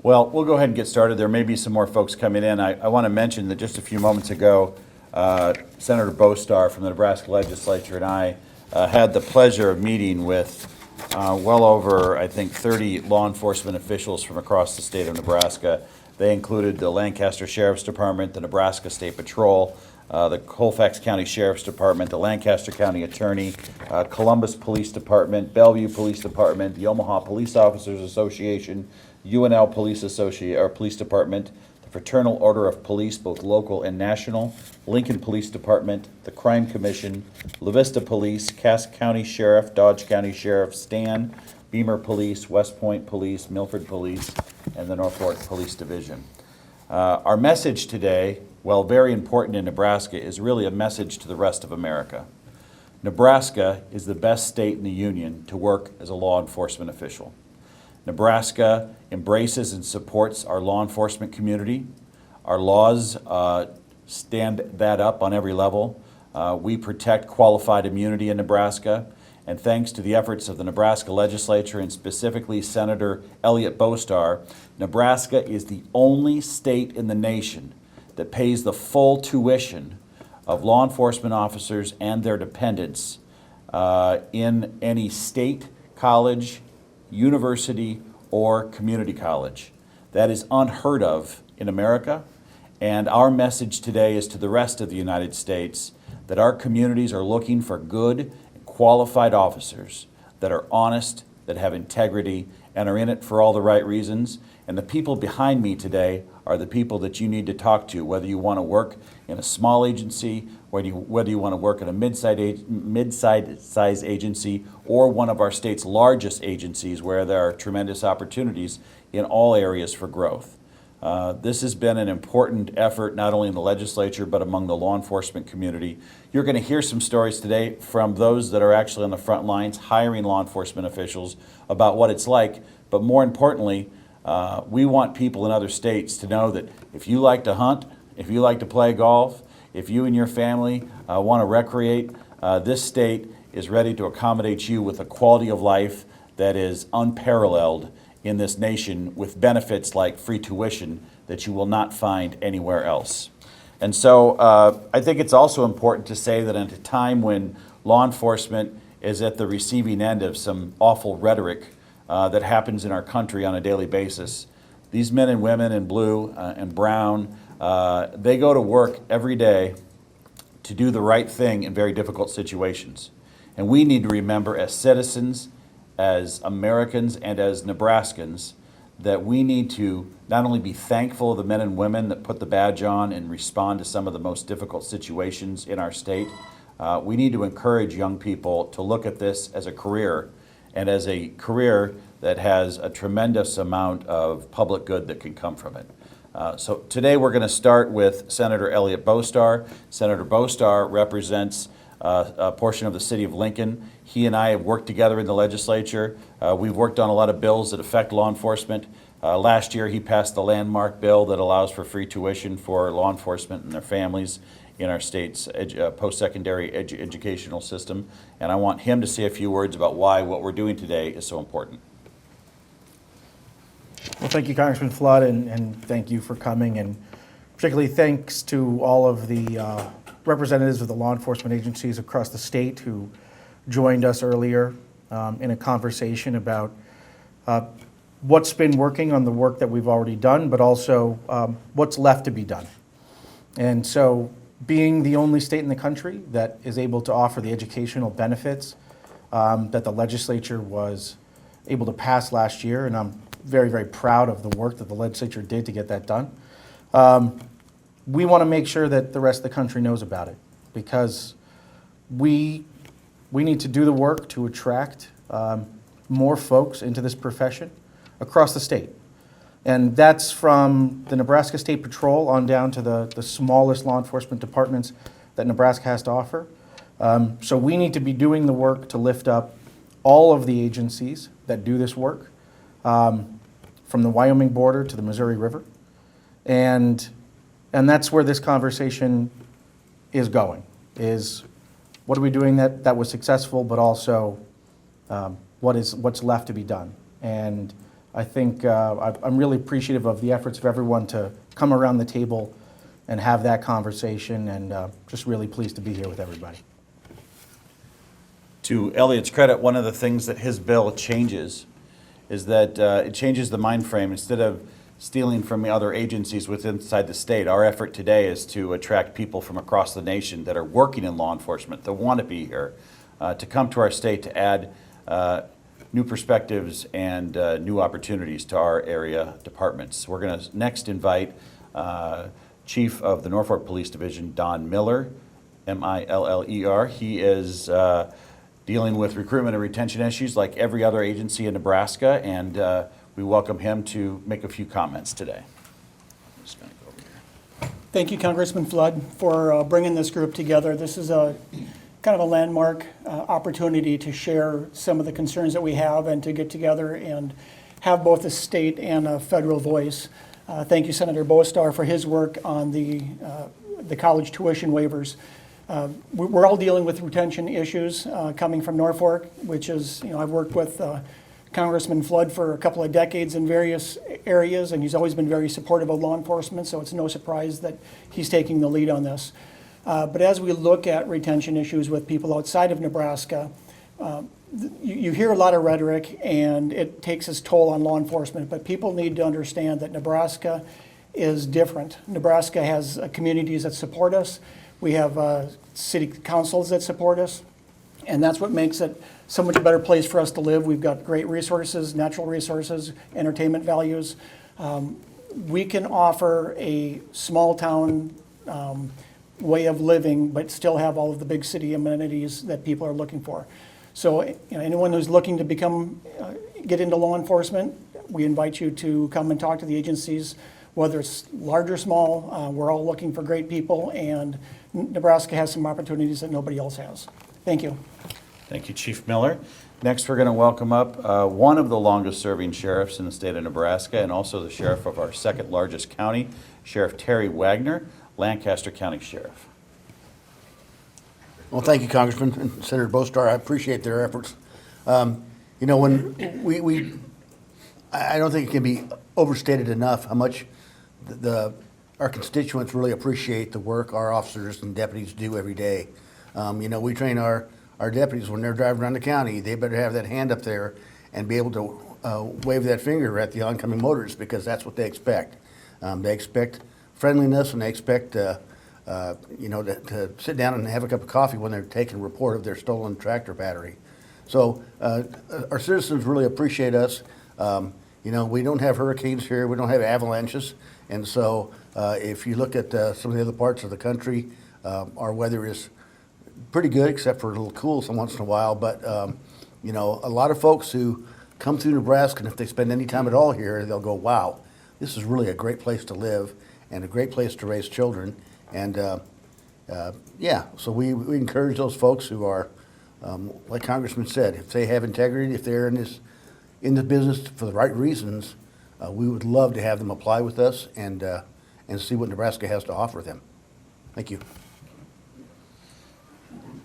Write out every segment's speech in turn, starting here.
Well, we'll go ahead and get started. There may be some more folks coming in. I want to mention that just a few moments ago, Senator Bostar from the Nebraska legislature and I had the pleasure of meeting with well over, I think, 30 law enforcement officials from across the state of Nebraska. They included the Lancaster Sheriff's Department, the Nebraska State Patrol, the Colfax County Sheriff's Department, the Lancaster County Attorney, Columbus Police Department, Bellevue Police Department, the Omaha Police Officers Association, UNL Police Department, the Fraternal Order of Police, both local and national, Lincoln Police Department, the Crime Commission, La Vista Police, Cass County Sheriff, Dodge County Sheriff, Stan, Beamer Police, West Point Police, Milford Police, and the Norfolk Police Division. Our message today, while very important in Nebraska, is really a message to the rest of America. Nebraska is the best state in the union to work as a law enforcement official. Nebraska embraces and supports our law enforcement community. Our laws stand that up on every level. We protect qualified immunity in Nebraska, and thanks to the efforts of the Nebraska legislature and specifically Senator Elliott Bostar, Nebraska is the only state in the nation that pays the full tuition of law enforcement officers and their dependents in any state, college, university, or community college. That is unheard of in America, and our message today is to the rest of the United States that our communities are looking for good, qualified officers that are honest, that have integrity, and are in it for all the right reasons. And the people behind me today are the people that you need to talk to, whether you want to work in a small agency, whether you want to work in a mid-size agency, or one of our state's largest agencies where there are tremendous opportunities in all areas for growth. This has been an important effort not only in the legislature but among the law enforcement community. You're going to hear some stories today from those that are actually on the front lines hiring law enforcement officials about what it's like, but more importantly, we want people in other states to know that if you like to hunt, if you like to play golf, if you and your family want to recreate, this state is ready to accommodate you with a quality of life that is unparalleled in this nation, with benefits like free tuition that you will not find anywhere else. And so I think it's also important to say that at a time when law enforcement is at the receiving end of some awful rhetoric that happens in our country on a daily basis, these men and women in blue and brown, they go to work every day to do the right thing in very difficult situations. And we need to remember as citizens, as Americans, and as Nebraskans, that we need to not only be thankful of the men and women that put the badge on and respond to some of the most difficult situations in our state, we need to encourage young people to look at this as a career, and as a career that has a tremendous amount of public good that can come from it. So today we're going to start with Senator Elliott Bostar. Senator Bostar represents a portion of the city of Lincoln. He and I have worked together in the legislature. We've worked on a lot of bills that affect law enforcement. Last year he passed the landmark bill that allows for free tuition for law enforcement and their families in our state's post-secondary educational system. And I want him to say a few words about why what we're doing today is so important. Well, thank you, Congressman Flood, and thank you for coming, and particularly thanks to all of the representatives of the law enforcement agencies across the state who joined us earlier in a conversation about what's been working on the work that we've already done, but also what's left to be done. And so being the only state in the country that is able to offer the educational benefits that the legislature was able to pass last year, and I'm very, very proud of the work that the legislature did to get that done. We want to make sure that the rest of the country knows about it, because we need to do the work to attract more folks into this profession across the state. And that's from the Nebraska State Patrol on down to the smallest law enforcement departments that Nebraska has to offer. So we need to be doing the work to lift up all of the agencies that do this work, from the Wyoming border to the Missouri River. And that's where this conversation is going, is what are we doing that was successful, but also what's left to be done. And I think I'm really appreciative of the efforts of everyone to come around the table and have that conversation, and just really pleased to be here with everybody. To Elliot's credit, one of the things that his bill changes is that it changes the mind frame. Instead of stealing from the other agencies within inside the state, our effort today is to attract people from across the nation that are working in law enforcement, that want to be here, to come to our state to add new perspectives and new opportunities to our area departments. We're going to next invite Chief of the Norfolk Police Division, Don Miller, M-I-L-L-E-R. He is dealing with recruitment and retention issues like every other agency in Nebraska, and we welcome him to make a few comments today. I'm just gonna go over here. Thank you, Congressman Flood, for bringing this group together. This is a kind of a landmark opportunity to share some of the concerns that we have and to get together and have both a state and a federal voice. Thank you, Senator Bostar, for his work on the college tuition waivers. We're all dealing with retention issues coming from Norfolk, which is, I've worked with Congressman Flood for a couple of decades in various areas, and he's always been very supportive of law enforcement, so it's no surprise that he's taking the lead on this. But as we look at retention issues with people outside of Nebraska, you hear a lot of rhetoric, and it takes its toll on law enforcement, but people need to understand that Nebraska is different. Nebraska has communities that support us. We have city councils that support us, and that's what makes it so much better place for us to live. We've got great resources, natural resources, entertainment values. We can offer a small town way of living, but still have all of the big city amenities that people are looking for. So anyone who's looking to get into law enforcement, we invite you to come and talk to the agencies, whether it's large or small. We're all looking for great people, and Nebraska has some opportunities that nobody else has. Thank you. Thank you, Chief Miller. Next, we're going to welcome up one of the longest-serving sheriffs in the state of Nebraska, and also the sheriff of our second largest county, Sheriff Terry Wagner, Lancaster County Sheriff. Well, thank you, Congressman and Senator Bostar. I appreciate their efforts. When I don't think it can be overstated enough how much our constituents really appreciate the work our officers and deputies do every day. We train our deputies when they're driving around the county. They better have that hand up there and be able to wave that finger at the oncoming motorists, because that's what they expect. They expect friendliness, and they expect to sit down and have a cup of coffee when they're taking a report of their stolen tractor battery. So our citizens really appreciate us. We don't have hurricanes here. We don't have avalanches. And so if you look at some of the other parts of the country, our weather is pretty good, except for a little cool once in a while. But, a lot of folks who come through Nebraska, and if they spend any time at all here, they'll go, wow, this is really a great place to live and a great place to raise children. And, so we encourage those folks who are, like Congressman said, if they have integrity, if they're in the business for the right reasons, we would love to have them apply with us and see what Nebraska has to offer them. Thank you.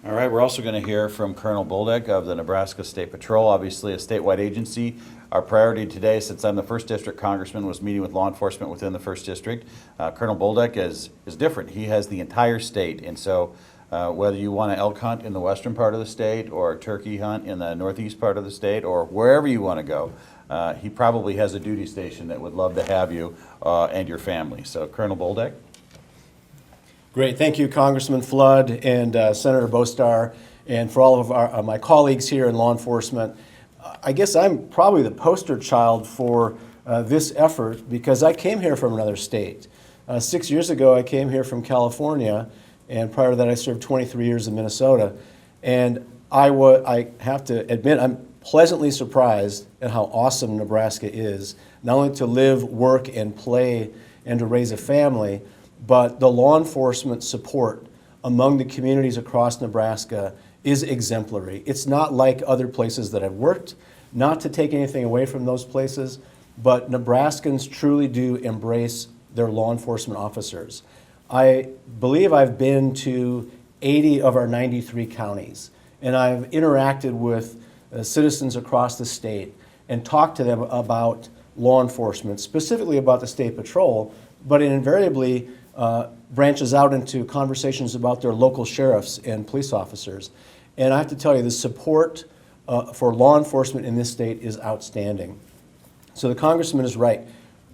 All right, we're also going to hear from Colonel Bolduc of the Nebraska State Patrol, obviously a statewide agency. Our priority today, since I'm the 1st District Congressman, was meeting with law enforcement within the 1st District. Colonel Bolduc is different. He has the entire state, and so whether you want to elk hunt in the western part of the state or a turkey hunt in the northeast part of the state or wherever you want to go, he probably has a duty station that would love to have you and your family. So Colonel Bolduc. Great. Thank you, Congressman Flood and Senator Bostar, and for all of my colleagues here in law enforcement. I guess I'm probably the poster child for this effort, because I came here from another state. 6 years ago, I came here from California, and prior to that, I served 23 years in Minnesota. And I have to admit, I'm pleasantly surprised at how awesome Nebraska is, not only to live, work, and play, and to raise a family, but the law enforcement support among the communities across Nebraska is exemplary. It's not like other places that I've worked, not to take anything away from those places, but Nebraskans truly do embrace their law enforcement officers. I believe I've been to 80 of our 93 counties, and I've interacted with citizens across the state and talked to them about law enforcement, specifically about the State Patrol, but it invariably branches out into conversations about their local sheriffs and police officers. And I have to tell you, the support for law enforcement in this state is outstanding. So the congressman is right.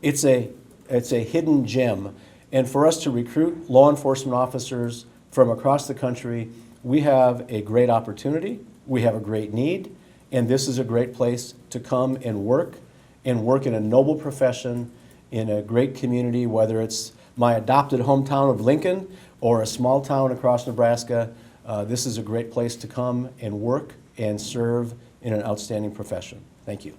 It's a hidden gem. And for us to recruit law enforcement officers from across the country, we have a great opportunity, we have a great need, and this is a great place to come and work in a noble profession in a great community, whether it's my adopted hometown of Lincoln or a small town across Nebraska. This is a great place to come and work and serve in an outstanding profession. Thank you.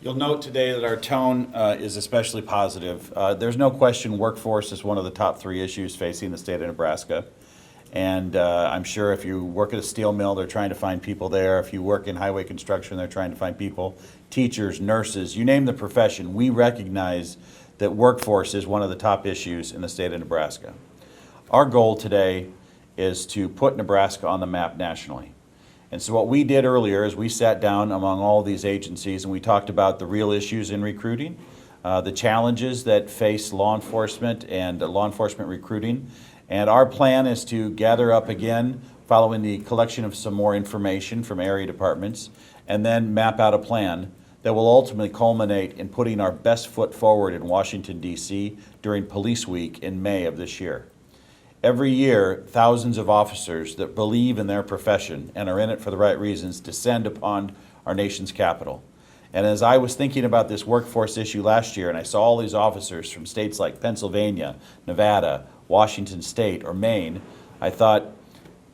You'll note today that our tone is especially positive. There's no question workforce is one of the top 3 issues facing the state of Nebraska. And I'm sure if you work at a steel mill, they're trying to find people there. If you work in highway construction, they're trying to find people. Teachers, nurses, you name the profession, we recognize that workforce is one of the top issues in the state of Nebraska. Our goal today is to put Nebraska on the map nationally. And so what we did earlier is we sat down among all these agencies and we talked about the real issues in recruiting, the challenges that face law enforcement and law enforcement recruiting. And our plan is to gather up again following the collection of some more information from area departments and then map out a plan that will ultimately culminate in putting our best foot forward in Washington, D.C. during Police Week in May of this year. Every year, thousands of officers that believe in their profession and are in it for the right reasons descend upon our nation's capital. And as I was thinking about this workforce issue last year, and I saw all these officers from states like Pennsylvania, Nevada, Washington State, or Maine, I thought,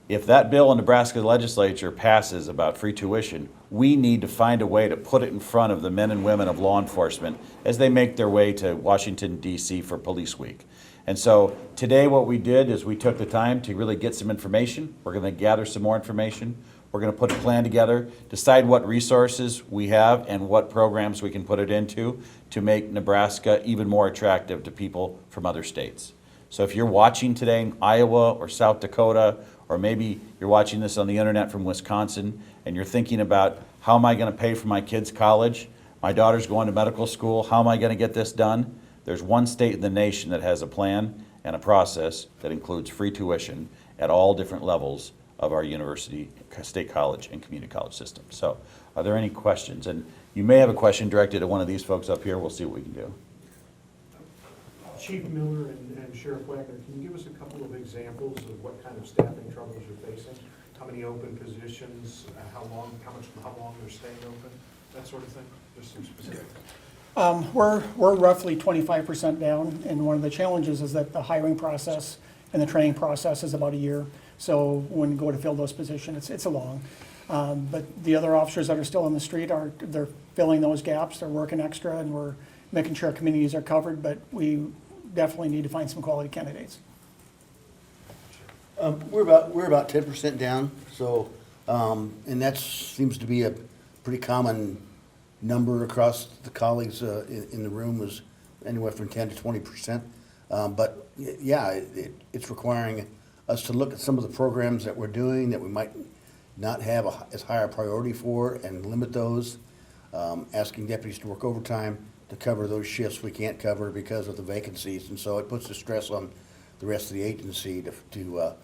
if that bill in Nebraska legislature passes about free tuition, we need to find a way to put it in front of the men and women of law enforcement as they make their way to Washington, D.C. for Police Week. And so today what we did is we took the time to really get some information. We're going to gather some more information. We're going to put a plan together, decide what resources we have and what programs we can put it into to make Nebraska even more attractive to people from other states. So if you're watching today in Iowa or South Dakota, or maybe you're watching this on the internet from Wisconsin, and you're thinking about, how am I going to pay for my kids' college? My daughter's going to medical school. How am I going to get this done? There's one state in the nation that has a plan and a process that includes free tuition at all different levels of our university, state college, and community college system. So are there any questions? And you may have a question directed at one of these folks up here. We'll see what we can do. Chief Miller and Sheriff Wagner, can you give us a couple of examples of what kind of staffing troubles you're facing? How many open positions, how long they're staying open, that sort of thing? Just some specifics. We're roughly 25% down, and one of the challenges is that the hiring process and the training process is about a year. So when you go to fill those positions, it's a long. But the other officers that are still on the street they're filling those gaps. They're working extra, and we're making sure our communities are covered. But we definitely need to find some quality candidates. We're about 10% down. So, and that seems to be a pretty common number across the colleagues in the room, was anywhere from 10 to 20%. But yeah, it's requiring us to look at some of the programs that we're doing that we might not have as high a priority for and limit those. Asking deputies to work overtime to cover those shifts we can't cover because of the vacancies. And so it puts the stress on the rest of the agency to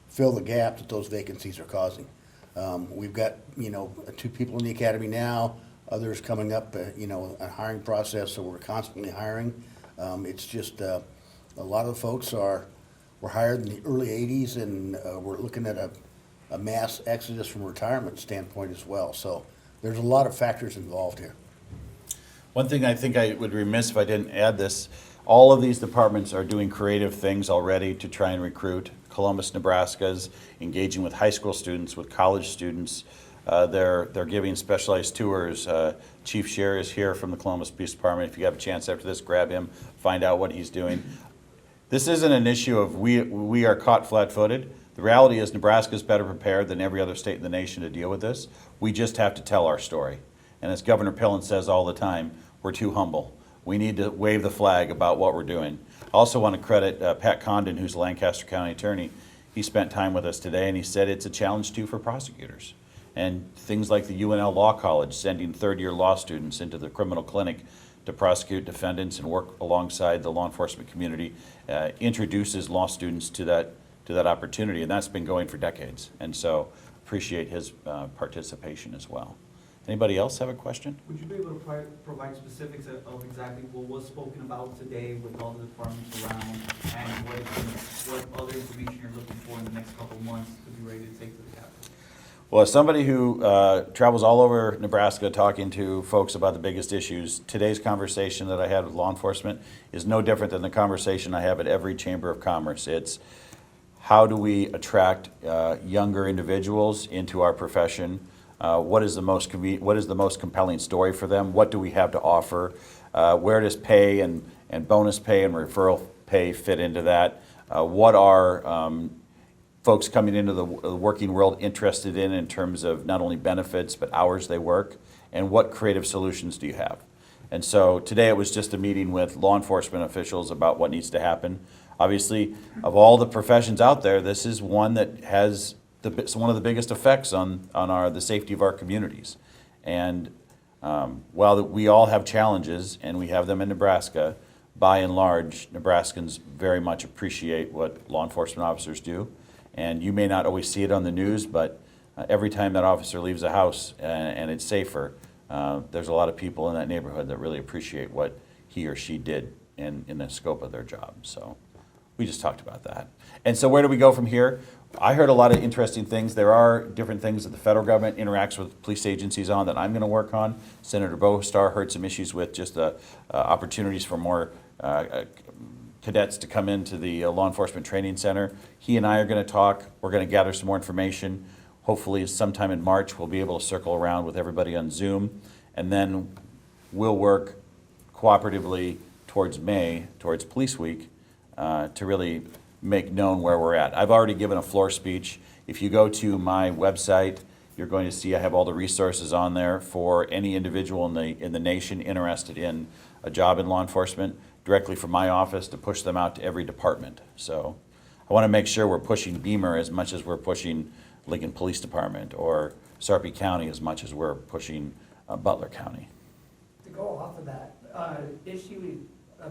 fill the gap that those vacancies are causing. We've got, 2 people in the academy now, others coming up, a hiring process, so we're constantly hiring. It's just a lot of the folks were hired in the early 80s, and we're looking at a mass exodus from a retirement standpoint as well. So there's a lot of factors involved here. One thing I think I would be remiss if I didn't add this, all of these departments are doing creative things already to try and recruit. Columbus, Nebraska's engaging with high school students, with college students. They're giving specialized tours. Chief Sher is here from the Columbus Police Department. If you have a chance after this, grab him, find out what he's doing. This isn't an issue of we are caught flat-footed. The reality is Nebraska is better prepared than every other state in the nation to deal with this. We just have to tell our story. And as Governor Pillen says all the time, we're too humble. We need to wave the flag about what we're doing. I also want to credit Pat Condon, who's a Lancaster County attorney. He spent time with us today, and he said it's a challenge too for prosecutors. And things like the UNL Law College sending third-year law students into the criminal clinic to prosecute defendants and work alongside the law enforcement community introduces law students to that opportunity, and that's been going for decades. And so appreciate his participation as well. Anybody else have a question? Would you be able to provide specifics of exactly what was spoken about today with all the departments around, and what other information you're looking for in the next couple of months to be ready to take to the Capitol? Well, as somebody who travels all over Nebraska talking to folks about the biggest issues, today's conversation that I had with law enforcement is no different than the conversation I have at every Chamber of Commerce. It's how do we attract younger individuals into our profession? What is the most compelling story for them? What do we have to offer? Where does pay and bonus pay and referral pay fit into that? What are folks coming into the working world interested in terms of not only benefits but hours they work? And what creative solutions do you have? And so today it was just a meeting with law enforcement officials about what needs to happen. Obviously, of all the professions out there, this is one that has one of the biggest effects on the safety of our communities. And while we all have challenges, and we have them in Nebraska, by and large, Nebraskans very much appreciate what law enforcement officers do. And you may not always see it on the news, but every time that officer leaves a house and it's safer, there's a lot of people in that neighborhood that really appreciate what he or she did in the scope of their job. So we just talked about that. And so where do we go from here? I heard a lot of interesting things. There are different things that the federal government interacts with police agencies on that I'm going to work on. Senator Bostar heard some issues with just the opportunities for more cadets to come into the Law Enforcement Training Center. He and I are going to talk. We're going to gather some more information. Hopefully sometime in March we'll be able to circle around with everybody on Zoom, and then we'll work cooperatively towards May, towards Police Week, to really make known where we're at. I've already given a floor speech. If you go to my website, you're going to see I have all the resources on there for any individual in the nation interested in a job in law enforcement, directly from my office to push them out to every department. So I want to make sure we're pushing Beamer as much as we're pushing Lincoln Police Department, or Sarpy County as much as we're pushing Butler County. To go off of that,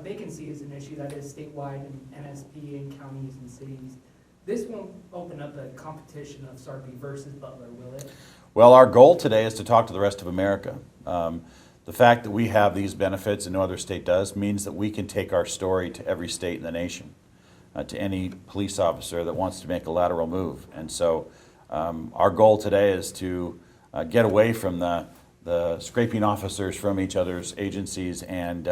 vacancy is an issue that is statewide and NSP in counties and cities. This won't open up a competition of Sarpy versus Butler, will it? Well, our goal today is to talk to the rest of America. The fact that we have these benefits and no other state does means that we can take our story to every state in the nation, to any police officer that wants to make a lateral move. And so our goal today is to get away from the scraping officers from each other's agencies and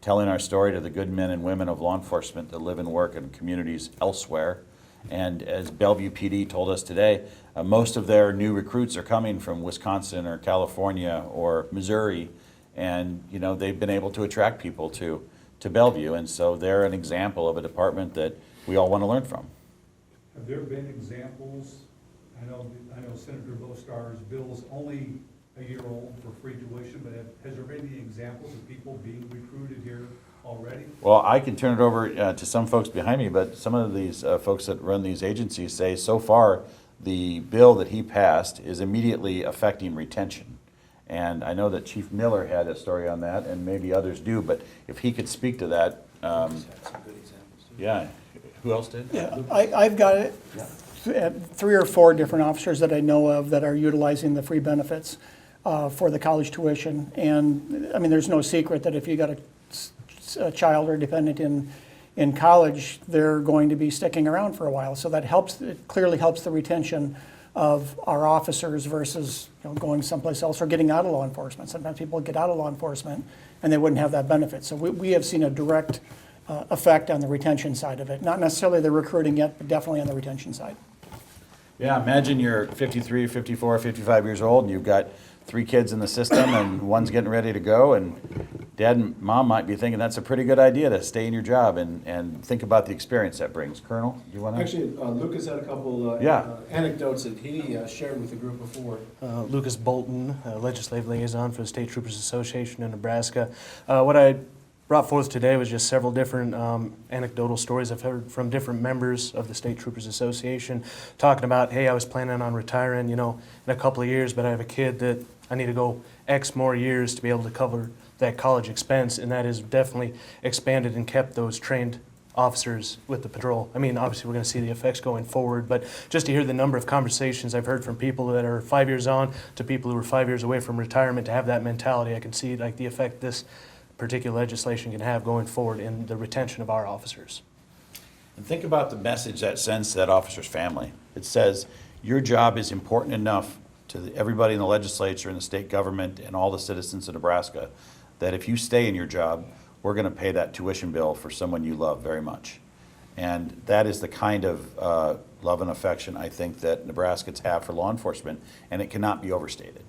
telling our story to the good men and women of law enforcement that live and work in communities elsewhere. And as Bellevue PD told us today, most of their new recruits are coming from Wisconsin or California or Missouri, and they've been able to attract people to Bellevue, and so they're an example of a department that we all want to learn from. Have there been examples? I know Senator Bostar's bill is only a year old for free tuition, but has there been any examples of people being recruited here already? Well, I can turn it over to some folks behind me, but some of these folks that run these agencies say so far the bill that he passed is immediately affecting retention. And I know that Chief Miller had a story on that, and maybe others do, but if he could speak to that. Yeah, who else did? Yeah, I've got it. 3 or 4 different officers that I know of that are utilizing the free benefits for the college tuition. And I mean, there's no secret that if you got a child or dependent in college, they're going to be sticking around for a while. So that helps. It clearly helps the retention of our officers versus going someplace else or getting out of law enforcement. Sometimes people get out of law enforcement and they wouldn't have that benefit. So we have seen a direct effect on the retention side of it. Not necessarily the recruiting yet, but definitely on the retention side. Yeah, imagine you're 53, 54, 55 years old, and you've got 3 kids in the system, and one's getting ready to go, and dad and mom might be thinking that's a pretty good idea to stay in your job and think about the experience that brings. Colonel, do you want to? Actually, Lucas had a couple anecdotes that he shared with the group before. Lucas Bolton, legislative liaison for the State Troopers Association in Nebraska. What I brought forth today was just several different anecdotal stories I've heard from different members of the State Troopers Association talking about, hey, I was planning on retiring, in a couple of years, but I have a kid that I need to go X more years to be able to cover that college expense, and that has definitely expanded and kept those trained officers with the patrol. I mean, obviously, we're going to see the effects going forward, but just to hear the number of conversations I've heard from people that are 5 years on to people who are 5 years away from retirement to have that mentality, I can see like the effect this particular legislation can have going forward in the retention of our officers. And think about the message that sends to that officer's family. It says, your job is important enough to everybody in the legislature and the state government and all the citizens of Nebraska that if you stay in your job, we're going to pay that tuition bill for someone you love very much. And that is the kind of love and affection I think that Nebraskans have for law enforcement, and it cannot be overstated.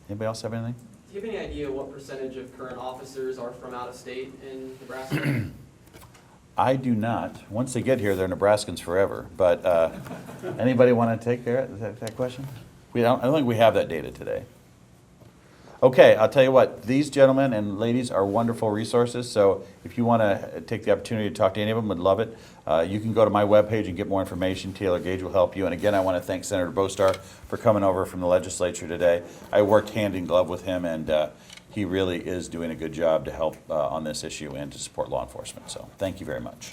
Anybody else have anything? Do you have any idea what percentage of current officers are from out of state in Nebraska? I do not. Once they get here, they're Nebraskans forever. But anybody want to take care of that question? I don't think we have that data today. Okay, I'll tell you what, these gentlemen and ladies are wonderful resources, so if you want to take the opportunity to talk to any of them, would love it. You can go to my webpage and get more information. Taylor Gage will help you. And again, I want to thank Senator Bostar for coming over from the legislature today. I worked hand in glove with him, and he really is doing a good job to help on this issue and to support law enforcement. So thank you very much.